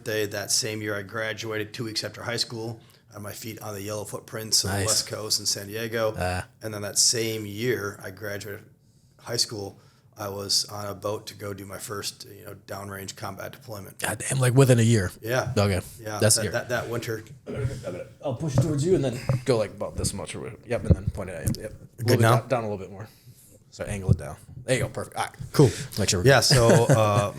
birthday. That same year I graduated 2 weeks after high school. I had my feet on the yellow footprints on the West Coast in San Diego. And then that same year I graduated high school, I was on a boat to go do my first, downrange combat deployment. God damn, like within a year. Yeah. Okay. Yeah. That's that winter. I'll push towards you and then go like about this much. Yep, and then point it at you. Yep. Good now? Down a little bit more. So angle it down. There you go. Perfect. All right. Cool. Make sure. Yeah. So,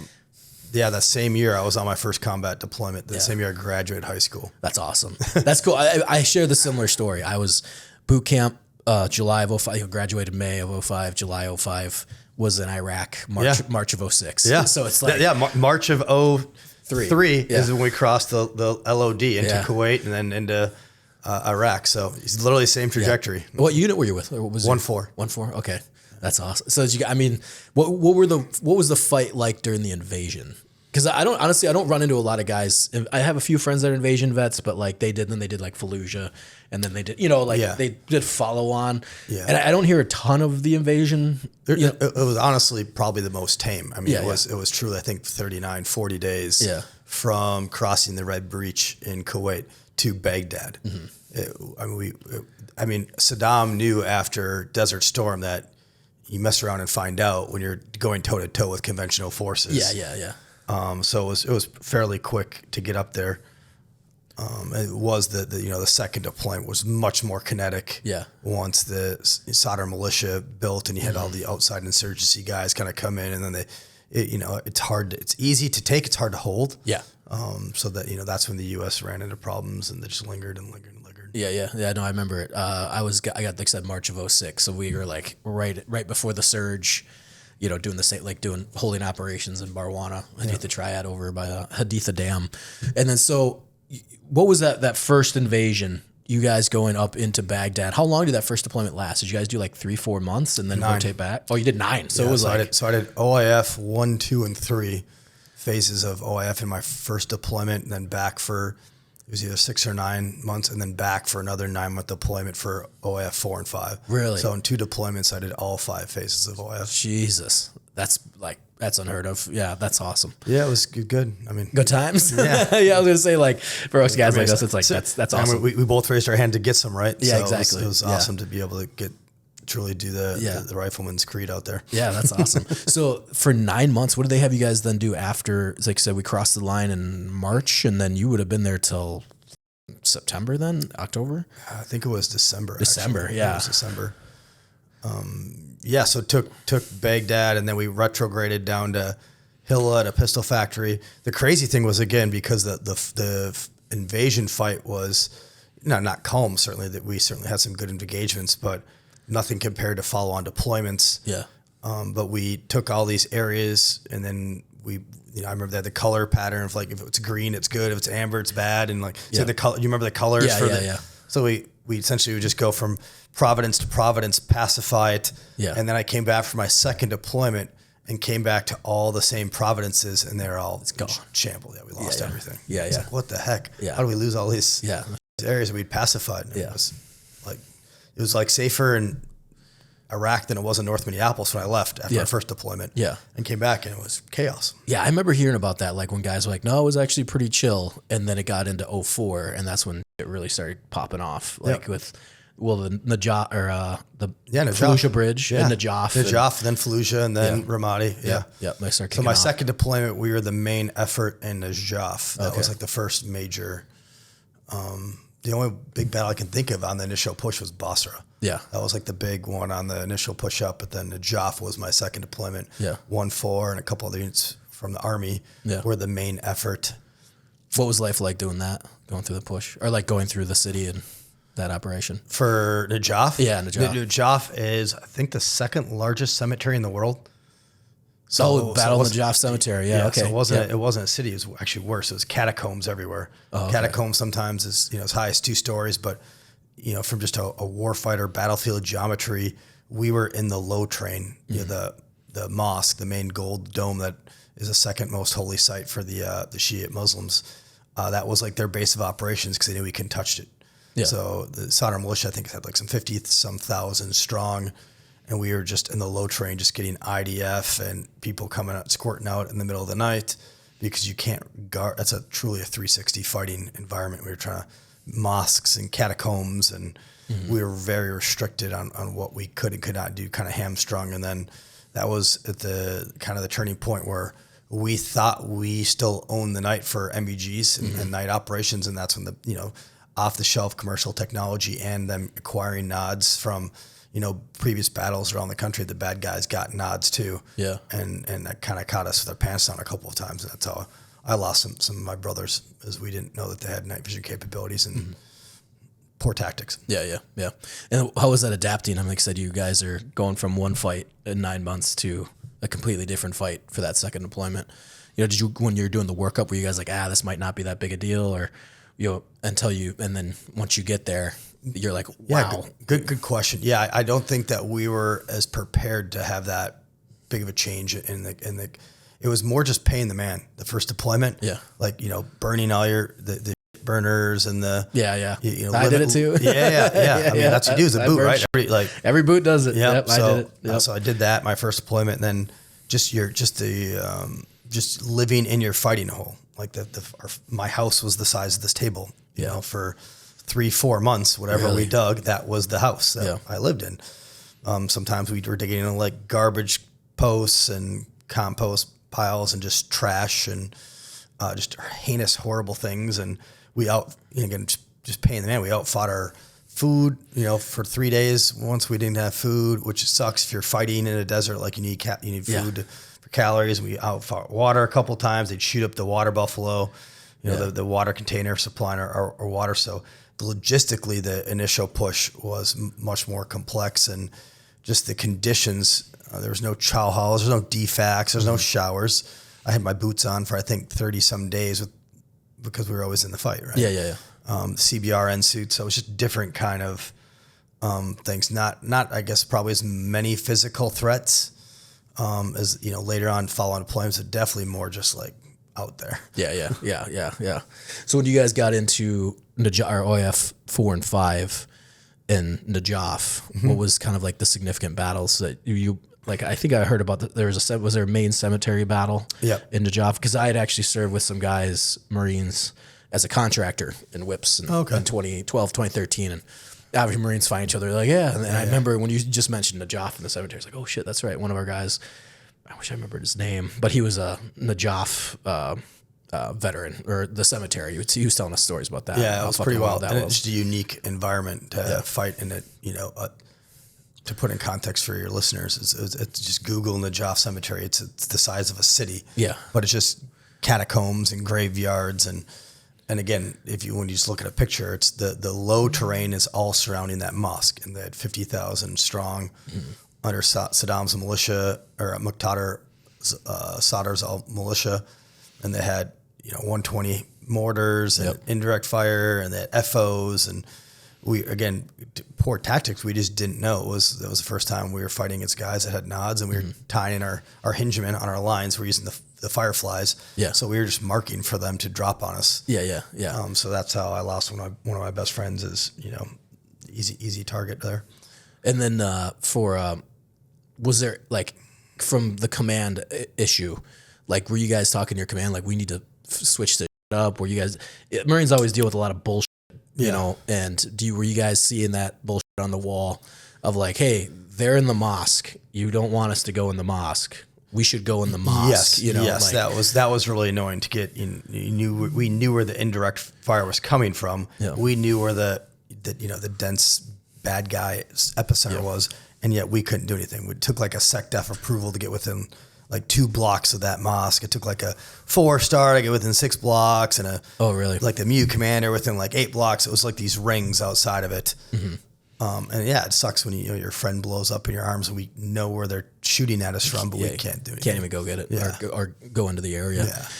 that same year I was on my first combat deployment. The same year I graduated high school. That's awesome. That's cool. I share the similar story. I was boot camp July of 05. Graduated May of 05. July 05 was in Iraq. March of 06. Yeah. So it's like March of 03 is when we crossed the LOD into Kuwait and then into Iraq. So it's literally the same trajectory. Yeah. What unit were you with? What was 1-4. 1-4. Okay. That's awesome. So what was the fight like during the invasion? Because I don't run into a lot of guys. I have a few friends that are invasion vets, but like they did like Fallujah, and then they did, they did follow on. Yeah. And I don't hear a ton of the invasion. It was honestly probably the most tame. I mean, it was truly, I think 39, 40 days from crossing the Red Breach in Kuwait to Baghdad. Mm-hmm. Saddam knew after Desert Storm that you mess around and find out when you're going toe to toe with conventional forces. Yeah. So it was fairly quick to get up there. It was the second deployment was much more kinetic. Yeah. Once the Sadr militia built and you had all the outside insurgency guys kind of come in, and then it's easy to take, it's hard to hold. Yeah. So that that's when the U.S. ran into problems and they just lingered. Yeah. No, I remember it. I got like I said March of 06, so we were like right before the surge. Doing the same, like holding operations in Barwana, Haditha Triad over by Haditha Dam. And then, so what was that first invasion, you guys going up into Baghdad? How long did that first deployment last? Did you guys do like 3-4 months and then rotate back? Oh, you did 9. So it was I did OIF 1, 2, and 3 phases of OIF in my first deployment, and then back for, it was either 6 or 9 months, and then back for another 9-month deployment for OIF 4 and 5. Really? So in 2 deployments, I did all 5 phases of OIF. Jesus. That's unheard of. Yeah, that's awesome. Yeah, it was good. I mean, good times. Yeah. Yeah, I was gonna say, like, for us guys like us, it's like that's awesome. We both raised our hand to get some, right? Yeah, so exactly. It was awesome to be able to truly do the rifleman's creed out there. Yeah, that's awesome. So for 9 months, what did they have you guys then do after? Like I said, we crossed the line in March, and then you would have been there till September, then October. I think it was December. Yeah, it was December. So took Baghdad, and then we retrograded down to Hilla at a pistol factory. The crazy thing was, again, because the invasion fight was not calm. Certainly, that we certainly had some good engagements, but nothing compared to follow-on deployments. Yeah. But we took all these areas, and then I remember that the color pattern of like, if it's green, it's good. If it's amber, it's bad. And like, so the color, you remember the colors? Yeah. So we essentially would just go from Providence to Providence, pacify it. Yeah. And then I came back for my second deployment and came back to all the same Providences, and they're all shambled. Yeah, we lost everything. Yeah. It's like, what the heck? Yeah. How do we lose all these areas that we'd pacified? And it was like safer in Iraq than it was in North Minneapolis when I left after my first deployment. Yeah. And came back, and it was chaos. Yeah, I remember hearing about that, like when guys were like, no, it was actually pretty chill. And then it got into 04, and that's when it really started popping off. Like with, the Najaf, or the Fallujah Bridge and Najaf. Najaf, then Fallujah, and then Ramadi. Yeah. So my second deployment, we were the main effort in Najaf. That was like the first major, the only big battle I can think of on the initial push was Basra. Yeah. That was like the big one on the initial push up, but then Najaf was my second deployment. Yeah. 1-4 and a couple other units from the Army were the main effort. What was life like doing that, going through the push, or like going through the city and that operation? For Najaf? Yeah, Najaf. Najaf is, I think, the second largest cemetery in the world. Battle of Najaf Cemetery. Yeah, okay. So it wasn't a city. It was actually worse. It was catacombs everywhere. Catacombs sometimes is as high as 2 stories, but from just a warfighter battlefield geometry, we were in the low train. The mosque, the main gold dome that is the second most holy site for the Shiite Muslims. That was like their base of operations because they knew we couldn't touch it. Yeah. So the Sadr militia, I think, had like some 50,000 strong. And we were just in the low train, just getting IDF and people coming out, squirting out in the middle of the night. because you can't guard. That's truly a 360 fighting environment. We were trying to mosques and catacombs, and we were very restricted on what we could and could not do, kind of hamstrung. And then that was at the kind of the turning point where we thought we still owned the night for MVGs and night operations. And that's when the, off the shelf commercial technology and them acquiring nods from, previous battles around the country, the bad guys got nods too. Yeah. And that kind of caught us with our pants down a couple of times. And that's how I lost some of my brothers, as we didn't know that they had night vision capabilities and poor tactics. Yeah. And how was that adapting? I mean, like I said, you guys are going from one fight in 9 months to a completely different fight for that second deployment. Did you, when you're doing the workup, were you guys like, this might not be that big a deal, or, and then once you get there, you're like, wow. Yeah, good question. Yeah, I don't think that we were as prepared to have that big of a change in the. It was more just paying the man. The first deployment, like burning all the burners and the I did it too. I mean, that's what you do is a boot, right? Every boot does it. Yep. I did it. Yep. So I did that my first deployment, and then just living in your fighting hole. Like my house was the size of this table. For 3-4 months, whatever we dug, that was the house that I lived in. Sometimes we were digging in like garbage posts and compost piles and just trash and just heinous, horrible things. And we again, just paying the man. We outfought our food, for 3 days. Once we didn't have food, which sucks if you're fighting in a desert, like you need food for calories. We outfought water a couple times. They'd shoot up the water buffalo, the water container supplying our water. So logistically, the initial push was much more complex, and just the conditions. There was no chow halls, there's no DFACs, there's no showers. I had my boots on for I think 30 some days because we were always in the fight, right? Yeah. CBRN suits, so it was just different kind of things. Not I guess probably as many physical threats as later on following deployments, but definitely more just like out there. Yeah. So when you guys got into Najaf or OIF 4 and 5 in Najaf, what was kind of like the significant battles that you like? I think I heard about was there a main cemetery battle in Najaf? Because I had actually served with some guys, Marines, as a contractor in WIPS in 2012, 2013, and obviously Marines find each other. Like, and I remember when you just mentioned Najaf in the cemetery, it's like, oh shit, that's right. One of our guys, I wish I remembered his name, but he was a Najaf veteran, or the cemetery. He was telling us stories about that. Yeah, it was pretty wild. And it's just a unique environment to fight in it. To put in context for your listeners, it's just Google Najaf Cemetery. It's the size of a city. Yeah, but it's just catacombs and graveyards and again, when you just look at a picture, it's the low terrain is all surrounding that mosque, and they had 50,000 strong under Saddam's militia, or Muqtada Sadr's militia, and they had 120 mortars and indirect fire, and they had FOs, and we again poor tactics. We just didn't know. That was the first time we were fighting against guys that had nods, and we were tying in our hingemen on our lines. We're using the fireflies. Yeah. So we were just marking for them to drop on us. Yeah. So that's how I lost one of my best friends. Is easy target there. And then was there like from the command issue, like were you guys talking to your command like we need to switch this up? Were you guys Marines always deal with a lot of bullshit, and were you guys seeing that bullshit on the wall of like, hey, they're in the mosque, you don't want us to go in the mosque, we should go in the mosque? Yes, that was really annoying to get. We knew where the indirect fire was coming from. Yeah. We knew where the dense bad guy epicenter was, and yet we couldn't do anything. It took like a SecDef approval to get within like 2 blocks of that mosque. It took like a 4-star to get within 6 blocks, and like the MU commander within like 8 blocks. It was like these rings outside of it. And it sucks when your friend blows up in your arms, and we know where they're shooting at us from, but we can't do anything. Can't even go get it or go into the area. Yeah.